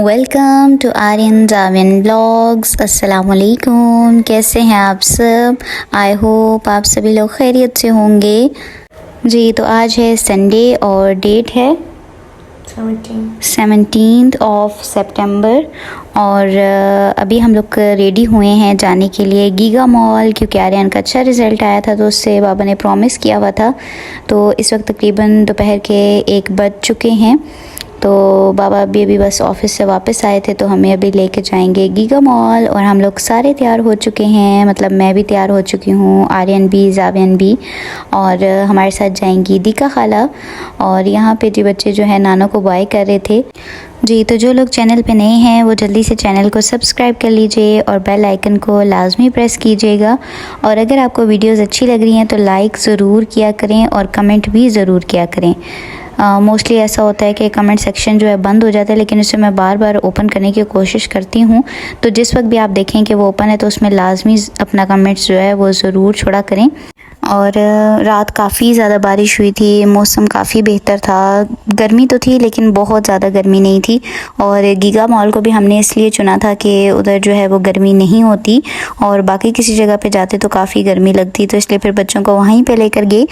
Welcome to Aryan Javin blogs. अस्सलाम वालेकुम। कैसे हैं आप सब? आई होप आप सभी लोग खैरियत से होंगे। जी तो आज है संडे और डेट है 17th ऑफ सितंबर और अभी हम लोग रेडी हुए हैं जाने के लिए गीगा मॉल, क्योंकि आर्यन का अच्छा रिज़ल्ट आया था तो उससे बाबा ने प्रॉमिस किया हुआ था। तो इस वक्त तकरीबन दोपहर के 1 बज चुके हैं। तो बाबा अभी बस ऑफिस से वापस आए थे तो हमें अभी लेके जाएंगे गीगा मॉल और हम लोग सारे तैयार हो चुके हैं। मतलब मैं भी तैयार हो चुकी हूँ, आर्यन भी, जावियन भी, और हमारे साथ जाएंगी दीका खाला। और यहाँ पे जी बच्चे जो है नाना को बाय कर रहे थे। जी तो जो लोग चैनल पे नए हैं वो जल्दी से चैनल को सब्सक्राइब कर लीजिए और बेल आइकन को लाजमी प्रेस कीजिएगा। और अगर आपको वीडियोस अच्छी लग रही हैं तो लाइक ज़रूर किया करें और कमेंट भी ज़रूर किया करें। मोस्टली ऐसा होता है कि कमेंट सेक्शन जो है बंद हो जाता है, लेकिन उसे मैं बार बार ओपन करने की कोशिश करती हूँ। तो जिस वक्त भी आप देखें कि वो ओपन है तो उसमें लाजमी अपना कमेंट्स जो है वो ज़रूर छोड़ा करें। और रात काफ़ी ज़्यादा बारिश हुई थी, मौसम काफ़ी बेहतर था। गर्मी तो थी लेकिन बहुत ज़्यादा गर्मी नहीं थी। और गीगा मॉल को भी हमने इसलिए चुना था कि उधर जो है वो गर्मी नहीं होती और बाकी किसी जगह पे जाते तो काफ़ी गर्मी लगती, तो इसलिए फिर बच्चों को वहीं पे लेकर गए।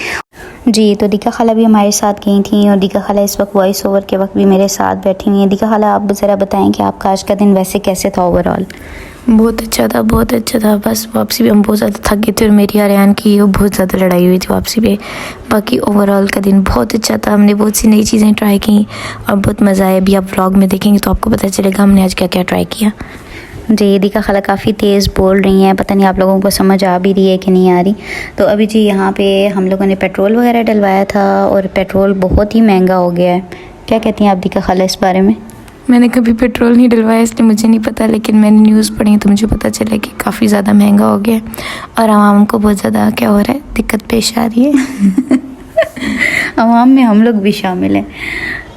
जी तो दीका खाला भी हमारे साथ गई थी और दीका खाला इस वक्त वॉइस ओवर के वक्त भी मेरे साथ बैठी हुई हैं। दीका खाला आप ज़रा बताएं कि आपका आज का दिन वैसे कैसे था ओवरऑल? बहुत अच्छा था, बहुत अच्छा था। बस वापसी भी हम बहुत ज़्यादा थक गए थे और मेरी आर्यन की बहुत ज़्यादा लड़ाई हुई थी वापसी पे। बाकी ओवरऑल का दिन बहुत अच्छा था। हमने बहुत सी नई चीज़ें ट्राई की और बहुत मज़ा आया। अभी आप व्लॉग में देखेंगे तो आपको पता चलेगा हमने आज क्या क्या ट्राई किया। जी दीका खाला काफ़ी तेज़ बोल रही हैं, पता नहीं आप लोगों को समझ आ भी रही है कि नहीं आ रही। तो अभी जी यहाँ पे हम लोगों ने पेट्रोल वगैरह डलवाया था और पेट्रोल बहुत ही महंगा हो गया है। क्या कहती हैं आप दीका खाला इस बारे में? मैंने कभी पेट्रोल नहीं डलवाया इसलिए मुझे नहीं पता, लेकिन मैंने न्यूज़ पढ़ी तो मुझे पता चला कि काफ़ी ज़्यादा महंगा हो गया है और आवाम को बहुत ज़्यादा क्या हो रहा है, दिक्कत पेश आ रही है। आवाम में हम लोग भी शामिल हैं।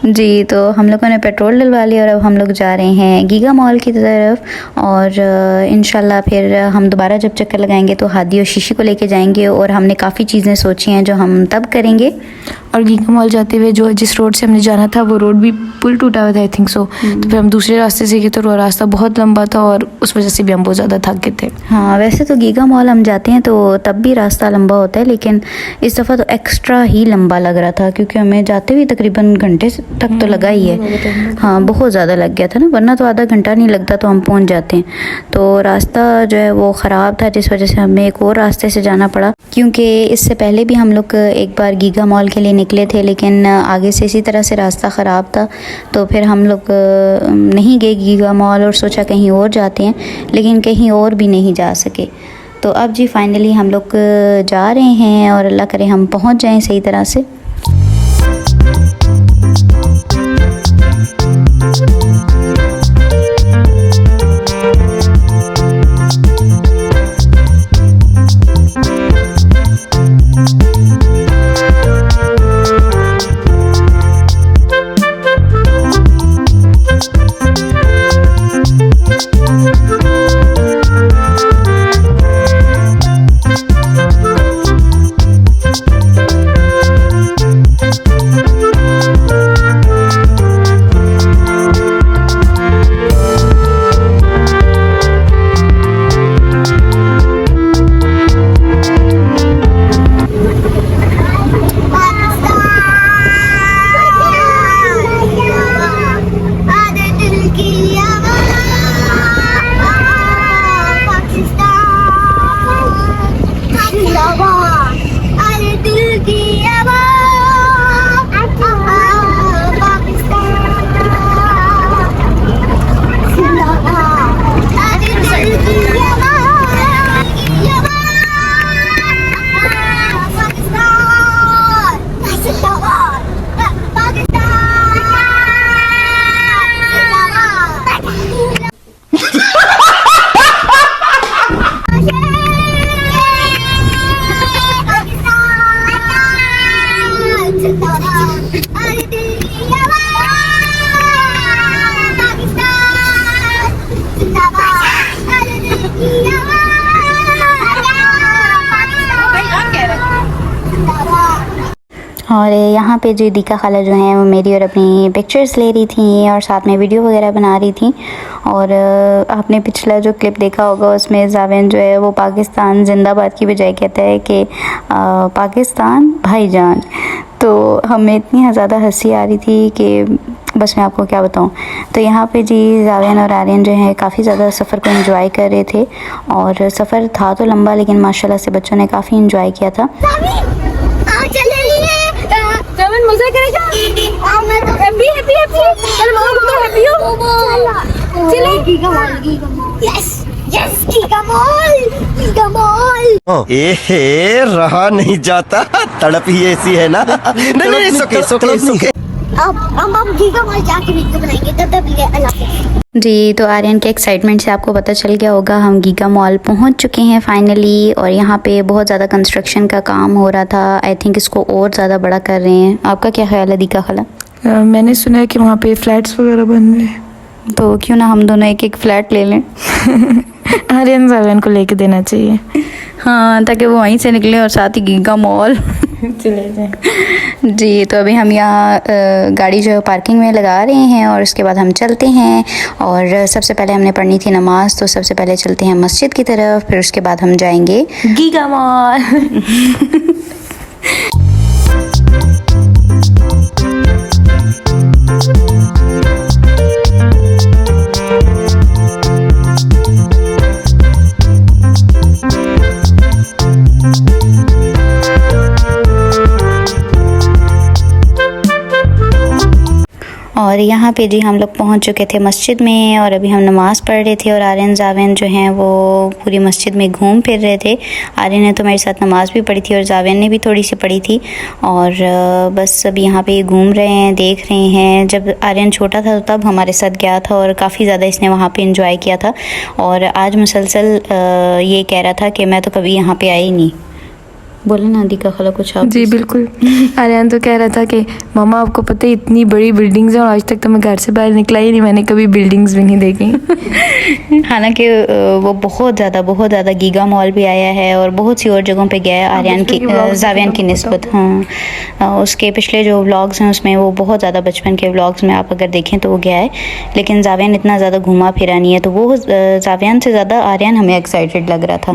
जी तो हम लोगों ने पेट्रोल डलवा लिया और अब हम लोग जा रहे हैं गीगा मॉल की तरफ। और इंशाल्लाह फिर हम दोबारा जब चक्कर लगाएंगे तो हादी और शीशी को लेके जाएंगे और हमने काफ़ी चीज़ें सोची हैं जो हम तब करेंगे। और गीगा मॉल जाते हुए जो जिस रोड से हमने जाना था वो रोड भी पुल टूटा हुआ था, आई थिंक सो। तो फिर हम दूसरे रास्ते से गए तो वो रास्ता बहुत लंबा था और उस वजह से भी हम बहुत ज़्यादा थक गए थे। हाँ वैसे तो गीगा मॉल हम जाते हैं तो तब भी रास्ता लंबा होता है, लेकिन इस दफ़ा तो एक्स्ट्रा ही लंबा लग रहा था क्योंकि हमें जाते हुए तकरीबन घंटे तक तो लगा ही है। हाँ बहुत ज़्यादा लग गया था ना, वरना तो आधा घंटा नहीं लगता तो हम पहुंच जाते हैं। तो रास्ता जो है वो ख़राब था जिस वजह से हमें एक और रास्ते से जाना पड़ा, क्योंकि इससे पहले भी हम लोग एक बार गीगा मॉल के लिए निकले थे लेकिन आगे से इसी तरह से रास्ता ख़राब था। तो फिर हम लोग नहीं गए गीगा मॉल और सोचा कहीं और जाते हैं, लेकिन कहीं और भी नहीं जा सके। तो अब जी फाइनली हम लोग जा रहे हैं और अल्लाह करे हम पहुंच जाएं सही तरह से। और यहाँ पे जो दीका खाला जो हैं वो मेरी और अपनी पिक्चर्स ले रही थी और साथ में वीडियो वगैरह बना रही थी। और आपने पिछला जो क्लिप देखा होगा उसमें जावेन जो है वो पाकिस्तान जिंदाबाद की बजाय कहता है कि पाकिस्तान भाईजान। तो हमें इतनी ज़्यादा हंसी आ रही थी कि बस मैं आपको क्या बताऊं। तो यहाँ पे जी जावेन और आर्यन जो है काफ़ी ज़्यादा सफ़र को एंजॉय कर रहे थे और सफ़र था तो लंबा लेकिन माशाल्लाह से बच्चों ने काफ़ी एंजॉय किया था। मजा करेगा। हैप्पी हैप्पी हैप्पी चल मामा को तो हैप्पी हो। चलो Giga Mall yes yes Giga Mall ए रहा नहीं जाता, तड़प ही ऐसी है ना। नहीं सुके अब गीगा मॉल जाके वीडियो बनाएंगे तब तक लिए अल्लाह। जी तो आर्यन के एक्साइटमेंट से आपको पता चल गया होगा हम गीगा मॉल पहुंच चुके हैं फाइनली। और यहाँ पे बहुत ज़्यादा कंस्ट्रक्शन का काम हो रहा था। आई थिंक इसको और ज़्यादा बड़ा कर रहे हैं। आपका क्या ख्याल है दीका खाला? मैंने सुना है कि वहाँ पे फ्लैट्स वगैरह बन रहे हैं, तो क्यों ना हम दोनों एक एक फ्लैट ले लें। आर्यन जावेन को लेके देना चाहिए। हाँ, ताकि वो वहीं से निकले और साथ ही गीगा मॉल चले जाए। जी तो अभी हम यहाँ गाड़ी जो है पार्किंग में लगा रहे हैं और उसके बाद हम चलते हैं। और सबसे पहले हमने पढ़नी थी नमाज, तो सबसे पहले चलते हैं मस्जिद की तरफ, फिर उसके बाद हम जाएंगे गीगा मॉल। और यहाँ पे जी हम लोग पहुँच चुके थे मस्जिद में और अभी हम नमाज़ पढ़ रहे थे और आर्यन जावेन जो हैं वो पूरी मस्जिद में घूम फिर रहे थे। आर्यन ने तो मेरे साथ नमाज़ भी पढ़ी थी और जावेन ने भी थोड़ी सी पढ़ी थी। और बस अब यहाँ पे घूम रहे हैं, देख रहे हैं। जब आर्यन छोटा था तो तब हमारे साथ गया था और काफ़ी ज़्यादा इसने वहाँ पर इंजॉय किया था। और आज मुसलसल ये कह रहा था कि मैं तो कभी यहाँ पर आई ही नहीं। बोले ना दीका खाला कुछ आप? जी बिल्कुल। आर्यन तो कह रहा था कि मामा आपको पता है इतनी बड़ी बिल्डिंग्स हैं और आज तक तो मैं घर से बाहर निकला ही नहीं, मैंने कभी बिल्डिंग्स भी नहीं देखी। हालांकि वो बहुत ज़्यादा गीगा मॉल भी आया है और बहुत सी और जगहों पे गया है आर्यन की जावेन की निस्बत। हाँ, उसके पिछले जो व्लॉग्स हैं उसमें वो बहुत ज़्यादा बचपन के व्लॉग्स में आप अगर देखें तो वो गया है। लेकिन जावेन इतना ज़्यादा घुमा फिरा नहीं है, तो वो जावेन से ज़्यादा आर्यन हमें एक्साइटेड लग रहा था।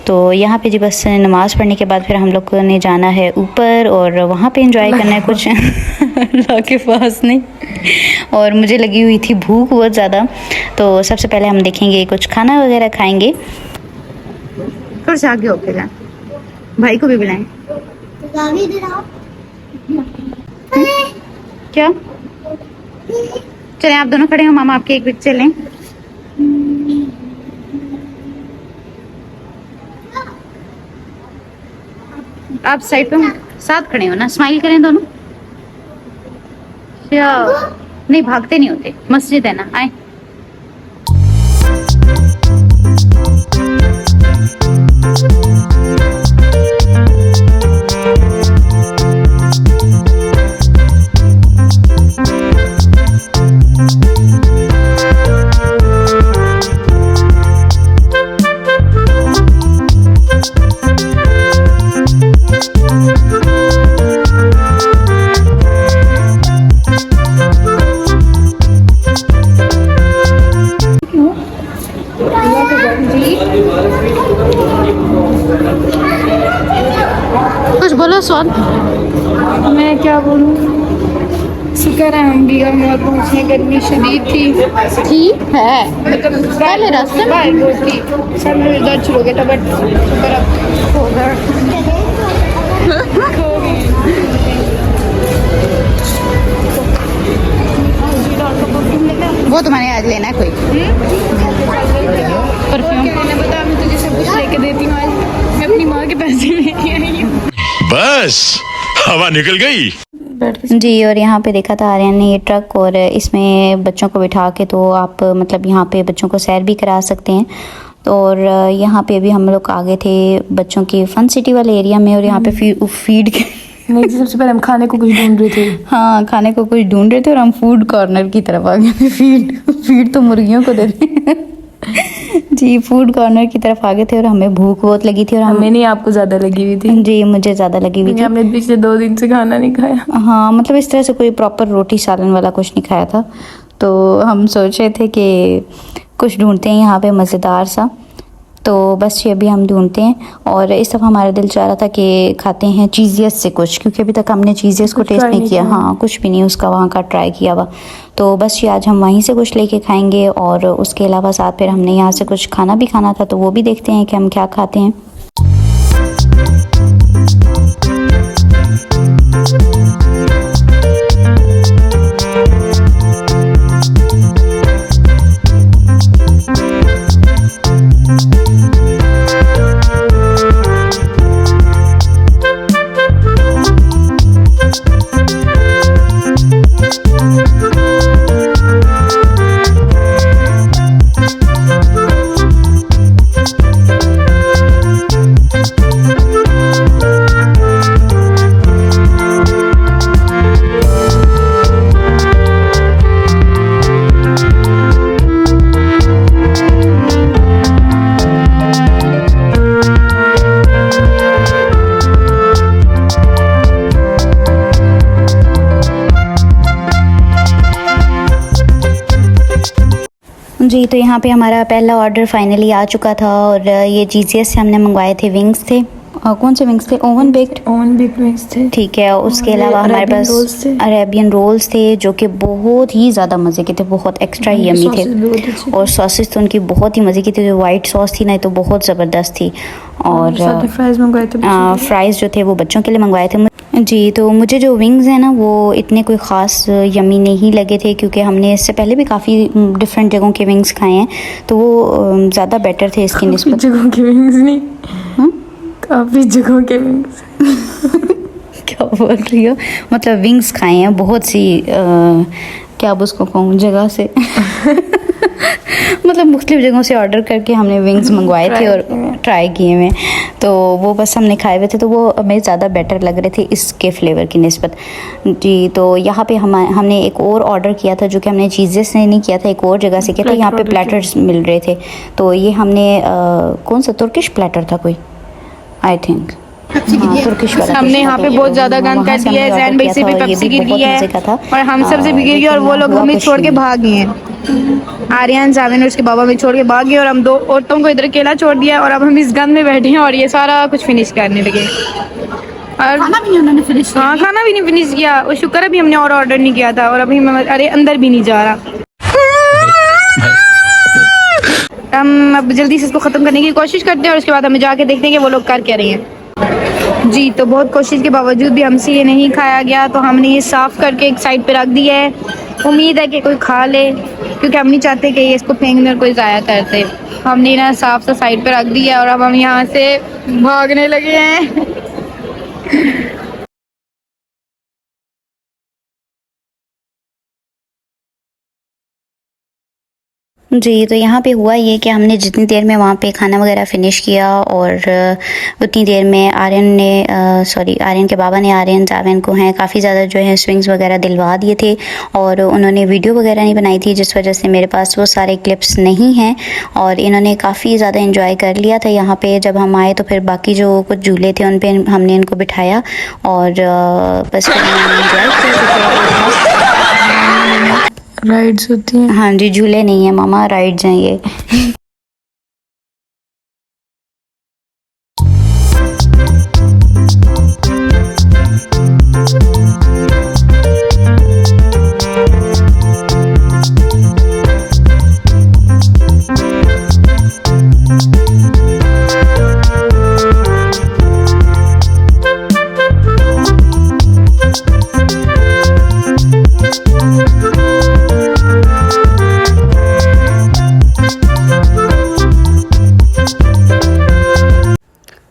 तो यहाँ पे जी बस नमाज़ पढ़ने के बाद फिर हम लोग ने जाना है ऊपर और वहाँ पे एंजॉय करना है कुछ। अल्लाह के पास नहीं। और मुझे लगी हुई थी भूख बहुत ज़्यादा, तो सबसे पहले हम देखेंगे कुछ खाना वगैरह खाएंगे। थोड़ा सा आगे होके जाए, भाई को भी बुलाएं। क्या चलें आप दोनों खड़े हो, मामा आपके एक पिक्चर लें। आप साइड पे साथ खड़े हो ना, स्माइल करें दोनों। नहीं भागते नहीं होते, मस्जिद है ना, आए। कुछ बोलो स्वाद। मैं क्या बोलूँ, शुक्र है हम गीगा मॉल पहुँचे। गर्मी शदीद थी है मतलब पहले रास्ते में बहुत थी, सब मेरे दर्द शुरू हो गया था बट शुक्र अब हो गया। वो तुम्हारे आज लेना है कोई परफ्यूम? पता मैं तुझे सब कुछ लेके देती हूँ, आज मैं अपनी माँ के पैसे लेके आई हूँ। बस हवा निकल गई। जी और यहाँ पे देखा था आर्यन ने ये ट्रक और इसमें बच्चों को बिठा के तो आप मतलब यहाँ पे बच्चों को सैर भी करा सकते हैं। तो और यहाँ पे अभी हम लोग आ गए थे बच्चों की फन सिटी वाले एरिया में और यहाँ पे फीड के नहीं, सबसे पहले हम खाने को कुछ ढूंढ रहे थे। हाँ, खाने को कुछ ढूंढ रहे थे और हम फूड कॉर्नर की तरफ आ गए। फीड तो मुर्गियों को देते हैं। जी फूड कॉर्नर की तरफ आ गए थे और हमें भूख बहुत लगी थी और हमें नहीं, आपको ज्यादा लगी हुई थी। जी मुझे ज़्यादा लगी हुई थी। हमने पिछले 2 दिन से खाना नहीं खाया। हाँ मतलब इस तरह से कोई प्रॉपर रोटी सालन वाला कुछ नहीं खाया था, तो हम सोच रहे थे कि कुछ ढूंढते हैं यहाँ पे मज़ेदार सा, तो बस ये अभी हम ढूंढते हैं। और इस दफ़ा हमारा दिल चाह रहा था कि खाते हैं चीज़ियस से कुछ, क्योंकि अभी तक हमने चीज़ियस को टेस्ट नहीं किया। हाँ कुछ भी नहीं उसका वहाँ का ट्राई किया हुआ, तो बस ये आज हम वहीं से कुछ लेके खाएंगे। और उसके अलावा साथ फिर हमने यहाँ से कुछ खाना भी खाना था, तो वो भी देखते हैं कि हम क्या खाते हैं। जी तो यहाँ पे हमारा पहला ऑर्डर फाइनली आ चुका था और ये जीजीएस से हमने मंगवाए थे विंग्स थे। कौन से विंग्स थे? ओवन बेक्ड विंग्स थे। ठीक है, उसके अलावा हमारे पास अरेबियन रोल्स थे जो कि बहुत ही ज़्यादा मज़े के थे, बहुत एक्स्ट्रा यमी थे। और सॉसेस तो उनकी बहुत ही मज़े की थी, जो वाइट सॉस थी ना तो बहुत ज़बरदस्त थी। और फ्राइज़ मंगवाए थे, फ्राइज़ जो थे वो बच्चों के लिए मंगवाए थे। जी तो मुझे जो विंग्स हैं ना वो इतने कोई ख़ास यमी नहीं लगे थे, क्योंकि हमने इससे पहले भी काफ़ी डिफरेंट जगहों के विंग्स खाए हैं, तो वो ज़्यादा बेटर थे इसकी निस्बत। जगहों के विंग्स नहीं, काफ़ी जगहों के विंग्स। क्या बोल रही हो? मतलब विंग्स खाए हैं बहुत सी क्या अब उसको कहूँ जगह से मतलब मुख्तलिफ जगहों से ऑर्डर करके हमने विंग्स मंगवाए थे और ट्राई किए हुए, तो वो बस हमने खाए हुए थे, तो वो हमें ज़्यादा बेटर लग रहे थे इसके फ्लेवर की निस्बत। जी तो यहाँ पे हमने एक और ऑर्डर किया था जो कि हमने चीज़ें से नहीं किया था, एक और जगह से किया था। यहाँ पे प्लेटर्स मिल रहे थे, तो ये हमने कौन सा तुर्किश प्लेटर था कोई, आई थिंक तुर्किश वाला। हमने यहाँ पे बहुत ज्यादा गंद कर दिया है, जैन भाई से भी पेप्सी गिर गई है और हम सब से भी गिर गई और वो लोग हमें छोड़ के भाग गए हैं। आर्यन जावेन और उसके बाबा में छोड़ के भाग गए और हम 2 औरतों को इधर अकेला छोड़ दिया और अब हम इस गंद में बैठे हैं और ये सारा कुछ फिनिश करने लगे। और खाना भी नहीं उन्होंने फिनिश किया। हाँ खाना भी नहीं फिनिश किया, और शुक्र अभी हमने और ऑर्डर नहीं किया था और अभी अरे अंदर भी नहीं जा रहा। हम अब जल्दी से इसको ख़त्म करने की कोशिश करते हैं और उसके बाद हमें जाके देखते हैं कि वो लोग कर क्या रहे हैं। जी तो बहुत कोशिश के बावजूद भी हमसे ये नहीं खाया गया, तो हमने ये साफ़ करके एक साइड पे रख दिया है। उम्मीद है कि कोई खा ले, क्योंकि हम नहीं चाहते कि ये इसको फेंकने और कोई ज़ाया करते। हमने ना साफ सा साइड पे रख दिया और अब हम यहाँ से भागने लगे हैं। जी तो यहाँ पे हुआ ये कि हमने जितनी देर में वहाँ पे खाना वगैरह फ़िनिश किया और उतनी देर में आर्यन के बाबा ने आर्यन जावेन को हैं काफ़ी ज़्यादा जो है स्विंग्स वगैरह दिलवा दिए थे और उन्होंने वीडियो वगैरह नहीं बनाई थी, जिस वजह से मेरे पास वो सारे क्लिप्स नहीं हैं। और इन्होंने काफ़ी ज़्यादा इंजॉय कर लिया था यहाँ पे। जब हम आए तो फिर बाकी जो कुछ झूले थे उन पर हमने इनको बिठाया और बस इंजॉय किया। राइड्स होती हैं। हाँ जी झूले नहीं है मामा, राइड्स हैं ये।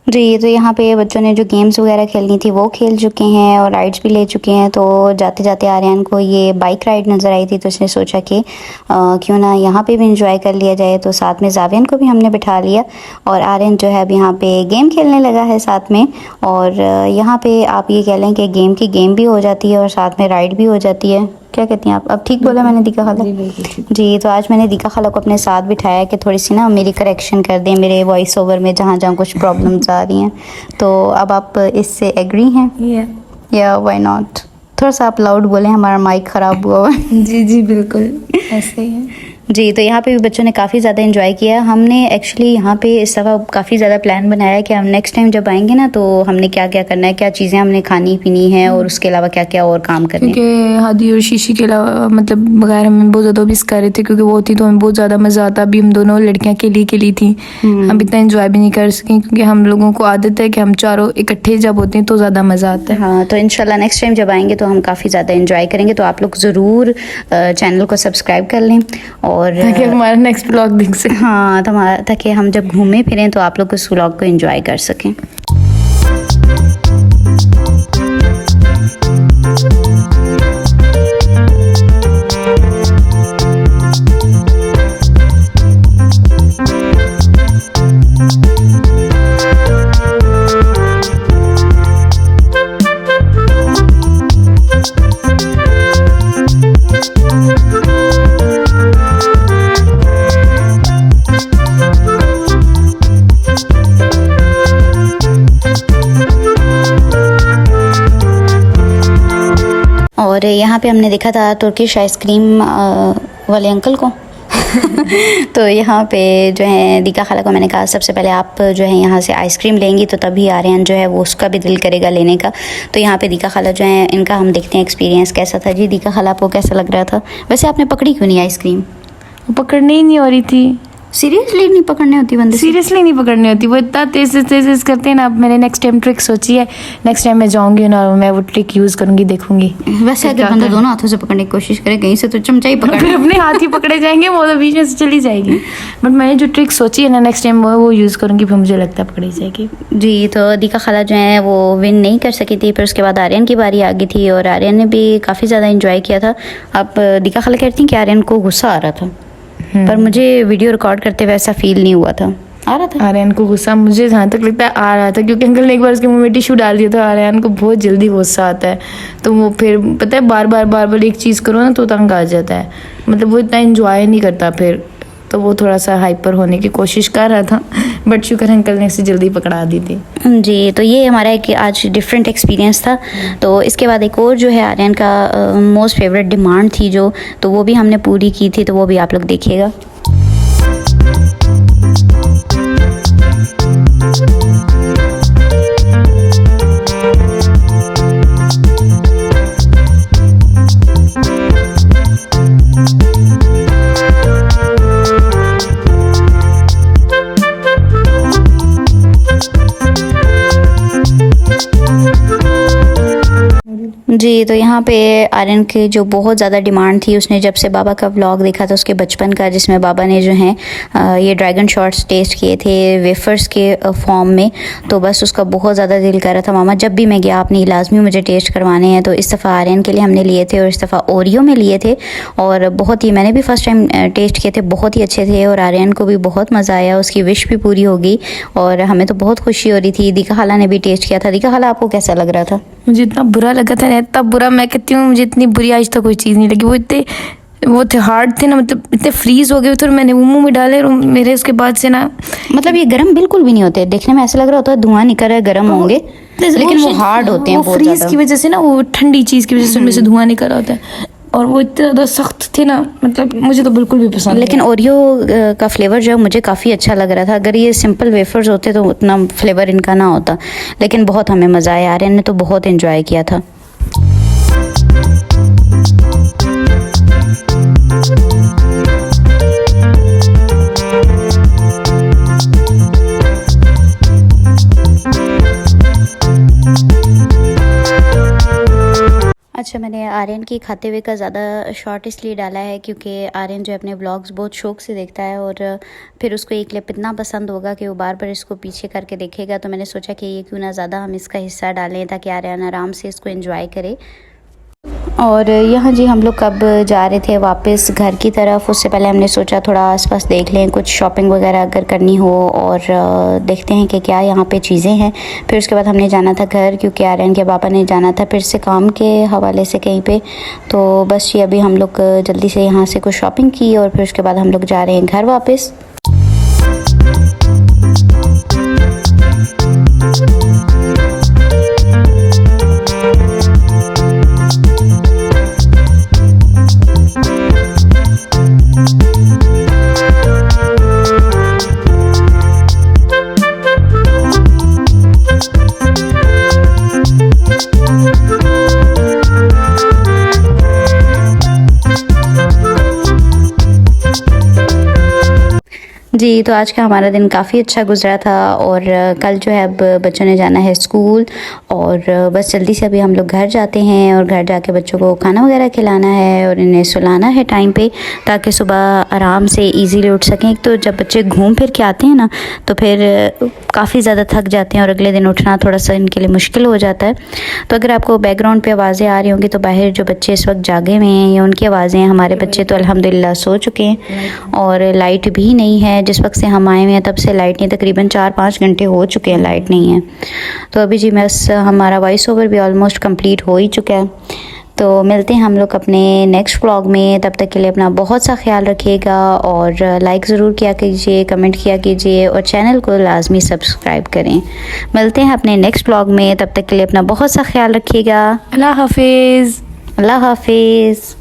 जी तो यहाँ पे बच्चों ने जो गेम्स वगैरह खेलनी थी वो खेल चुके हैं और राइड्स भी ले चुके हैं। तो जाते जाते आर्यन को ये बाइक राइड नज़र आई थी, तो उसने सोचा कि क्यों ना यहाँ पे भी इंजॉय कर लिया जाए। तो साथ में जावेन को भी हमने बिठा लिया और आर्यन जो है अब यहाँ पे गेम खेलने लगा है साथ में। और यहाँ पे आप ये कह लें कि गेम की गेम भी हो जाती है और साथ में राइड भी हो जाती है। क्या कहती हैं आप? अब ठीक बोला मैंने दीका खाला? जी, तो आज मैंने दीका खाला को अपने साथ बिठाया कि थोड़ी सी ना मेरी करेक्शन कर दें मेरे वॉइस ओवर में जहाँ जहाँ कुछ प्रॉब्लम्स आ रही हैं। तो अब आप इससे एग्री हैं? या व्हाई नॉट? थोड़ा सा आप लाउड बोलें, हमारा माइक ख़राब हुआ हुआ है। जी जी बिल्कुल ऐसे ही है। जी, तो यहाँ पे भी बच्चों ने काफ़ी ज़्यादा एंजॉय किया। हमने एक्चुअली यहाँ पे इस दफ़ा काफ़ी ज़्यादा प्लान बनाया कि हम नेक्स्ट टाइम जब आएंगे ना तो हमने क्या क्या करना है, क्या चीज़ें हमने खानी पीनी है और उसके अलावा क्या क्या और काम करने हैं। क्योंकि हादी और शीशी के अलावा मतलब बगैर हमें बहुत ज़्यादा मिस कर रहे थे, क्योंकि वो होती तो हमें बहुत ज़्यादा मज़ा आता। अभी हम दोनों लड़कियाँ के लिए थी, हम इतना एंजॉय भी नहीं कर सकें क्योंकि हम लोगों को आदत है कि हम चारों इकट्ठे जब होते हैं तो ज़्यादा मज़ा आता है। हाँ, तो इंशाल्लाह नेक्स्ट टाइम जब आएंगे तो हम काफ़ी ज़्यादा एंजॉय करेंगे। तो आप लोग ज़रूर चैनल को सब्सक्राइब कर लें और ताकि हमारा नेक्स्ट ब्लॉग देख सकें। हाँ, ताकि हम जब घूमें फिरें तो आप लोग उस व्लॉग को एंजॉय कर सकें। और यहाँ पे हमने देखा था तुर्किश आइसक्रीम वाले अंकल को। तो यहाँ पे जो है दीका खाला को मैंने कहा सबसे पहले आप जो है यहाँ से आइसक्रीम लेंगी तो तभी आर्यन जो है वो उसका भी दिल करेगा लेने का। तो यहाँ पे दीका खाला जो है इनका हम देखते हैं एक्सपीरियंस कैसा था। जी दीका खाला, आपको कैसा लग रहा था? वैसे आपने पकड़ी क्यों नहीं आइसक्रीम? पकड़नी ही नहीं हो रही थी। सीरियसली नहीं पकड़नी होती बंदे से? सीरियसली नहीं पकड़नी होती, वो इतना तेज करते हैं ना। अब मैंने नेक्स्ट टाइम ट्रिक सोची है, नेक्स्ट टाइम मैं जाऊंगी ना मैं वो ट्रिक यूज़ करूंगी, देखूंगी। वैसे अगर बंदा दोनों हाथों से पकड़ने की कोशिश करे कहीं से तो चमचा ही पकड़ फिर अपने हाथ ही पकड़े जाएंगे, वो तो बीच में से चली जाएगी। बट मैंने जो ट्रिक सोची है ना नेक्स्ट टाइम वो यूज़ करूंगी, फिर मुझे लगता है पकड़ी जाएगी। जी, तो दीका खाला जो है वो विन नहीं कर सकी थी। फिर उसके बाद आर्यन की बारी आ गई थी और आर्यन ने भी काफ़ी ज़्यादा इंजॉय किया था। अब दीका खाला कहती हैं कि आर्यन को गुस्सा आ रहा था, पर मुझे वीडियो रिकॉर्ड करते हुए ऐसा फील नहीं हुआ था। आ रहा था आर्यन को गुस्सा, मुझे जहाँ तक लगता है आ रहा था, क्योंकि अंकल ने एक बार उसके मुंह में टिश्यू डाल दिया था। आर्यन को बहुत जल्दी गुस्सा आता है, तो वो फिर पता है बार बार एक चीज़ करो ना तो तंग आ जाता है। मतलब वो इतना एंजॉय नहीं करता फिर, तो वो थोड़ा सा हाइपर होने की कोशिश कर रहा था, बट शुक्र अंकल ने उसे जल्दी पकड़ा दी थी। जी, तो ये हमारा एक आज डिफरेंट एक्सपीरियंस था। तो इसके बाद एक और जो है आर्यन का मोस्ट फेवरेट डिमांड थी जो, तो वो भी हमने पूरी की थी, तो वो भी आप लोग देखिएगा। जी, तो यहाँ पे आर्यन की जो बहुत ज़्यादा डिमांड थी, उसने जब से बाबा का व्लॉग देखा था उसके बचपन का, जिसमें बाबा ने जो है ये ड्रैगन शॉट्स टेस्ट किए थे वेफर्स के फॉर्म में, तो बस उसका बहुत ज़्यादा दिल कर रहा था मामा जब भी मैं गया आपने लाजमी मुझे टेस्ट करवाने हैं। तो इस दफ़ा आर्यन के लिए हमने लिए थे और इस दफ़ा ओरियो में लिए थे और बहुत ही, मैंने भी फ़र्स्ट टाइम टेस्ट किए थे, बहुत ही अच्छे थे और आर्यन को भी बहुत मज़ा आया, उसकी विश भी पूरी हो गई और हमें तो बहुत खुशी हो रही थी। दीका खाला ने भी टेस्ट किया था। दीका खाला, आपको कैसा लग रहा था? मुझे इतना बुरा लगा था ना, इतना बुरा, मैं कहती हूँ मुझे इतनी बुरी आज तक कोई चीज़ नहीं लगी। वो थे हार्ड थे ना, मतलब इतने फ्रीज हो गए थे और मैंने मुंह में डाले और मेरे उसके बाद से ना, मतलब ये गर्म बिल्कुल भी नहीं होते, देखने में ऐसा लग रहा होता है धुआं निकल रहा है, गर्म होंगे लेकिन वो हार्ड होते हैं वो बहुत फ्रीज ज़्यादा। की वजह से ना, वो ठंडी चीज़ की वजह से उनमें से धुआं निकल रहा होता है और वो इतने ज़्यादा सख्त थे ना, मतलब मुझे तो बिल्कुल भी पसंद नहीं। लेकिन ओरियो का फ्लेवर जो है मुझे काफ़ी अच्छा लग रहा था। अगर ये सिंपल वेफर्स होते तो उतना फ्लेवर इनका ना होता, लेकिन बहुत हमें मज़ा आया। आर्यन ने तो बहुत एंजॉय किया था। अच्छा, मैंने आर्यन की खाते हुए का ज़्यादा शॉर्ट इसलिए डाला है क्योंकि आर्यन जो अपने व्लॉग्स बहुत शौक से देखता है और फिर उसको ये क्लिप इतना पसंद होगा कि वो बार बार इसको पीछे करके देखेगा। तो मैंने सोचा कि ये क्यों ना ज़्यादा हम इसका हिस्सा डालें ताकि आर्यन आराम से इसको एंजॉय करे। और यहाँ जी हम लोग कब जा रहे थे वापस घर की तरफ, उससे पहले हमने सोचा थोड़ा आसपास देख लें, कुछ शॉपिंग वगैरह अगर करनी हो और देखते हैं कि क्या यहाँ पे चीज़ें हैं। फिर उसके बाद हमने जाना था घर, क्योंकि आर्यन के पापा ने जाना था फिर से काम के हवाले से कहीं पे। तो बस ये अभी हम लोग जल्दी से यहाँ से कुछ शॉपिंग की और फिर उसके बाद हम लोग जा रहे हैं घर वापस। जी तो आज का हमारा दिन काफ़ी अच्छा गुजरा था और कल जो है अब बच्चों ने जाना है स्कूल और बस जल्दी से अभी हम लोग घर जाते हैं और घर जाके बच्चों को खाना वगैरह खिलाना है और इन्हें सुलाना है टाइम पे, ताकि सुबह आराम से इजीली उठ सकें। तो जब बच्चे घूम फिर के आते हैं ना तो फिर काफ़ी ज़्यादा थक जाते हैं और अगले दिन उठना थोड़ा सा इनके लिए मुश्किल हो जाता है। तो अगर आपको बैकग्राउंड पे आवाज़ें आ रही होंगी तो बाहर जो बच्चे इस वक्त जागे हुए हैं ये उनकी आवाज़ें हैं। हमारे बच्चे तो अल्हम्दुलिल्लाह सो चुके हैं और लाइट भी नहीं है। जिस वक्त से हम आए हुए हैं तब से लाइट नहीं, तकरीबन 4-5 घंटे हो चुके हैं लाइट नहीं है। तो अभी जी बस हमारा वॉइस ओवर भी ऑलमोस्ट कंप्लीट हो ही चुका है। तो मिलते हैं हम लोग अपने नेक्स्ट व्लॉग में, तब तक के लिए अपना बहुत सा ख्याल रखिएगा और लाइक ज़रूर किया कीजिए, कमेंट किया कीजिए और चैनल को लाजमी सब्सक्राइब करें। मिलते हैं अपने नेक्स्ट व्लॉग में, तब तक के लिए अपना बहुत सा ख्याल रखिएगा। अल्लाह हाफिज़। अल्लाह हाफिज़।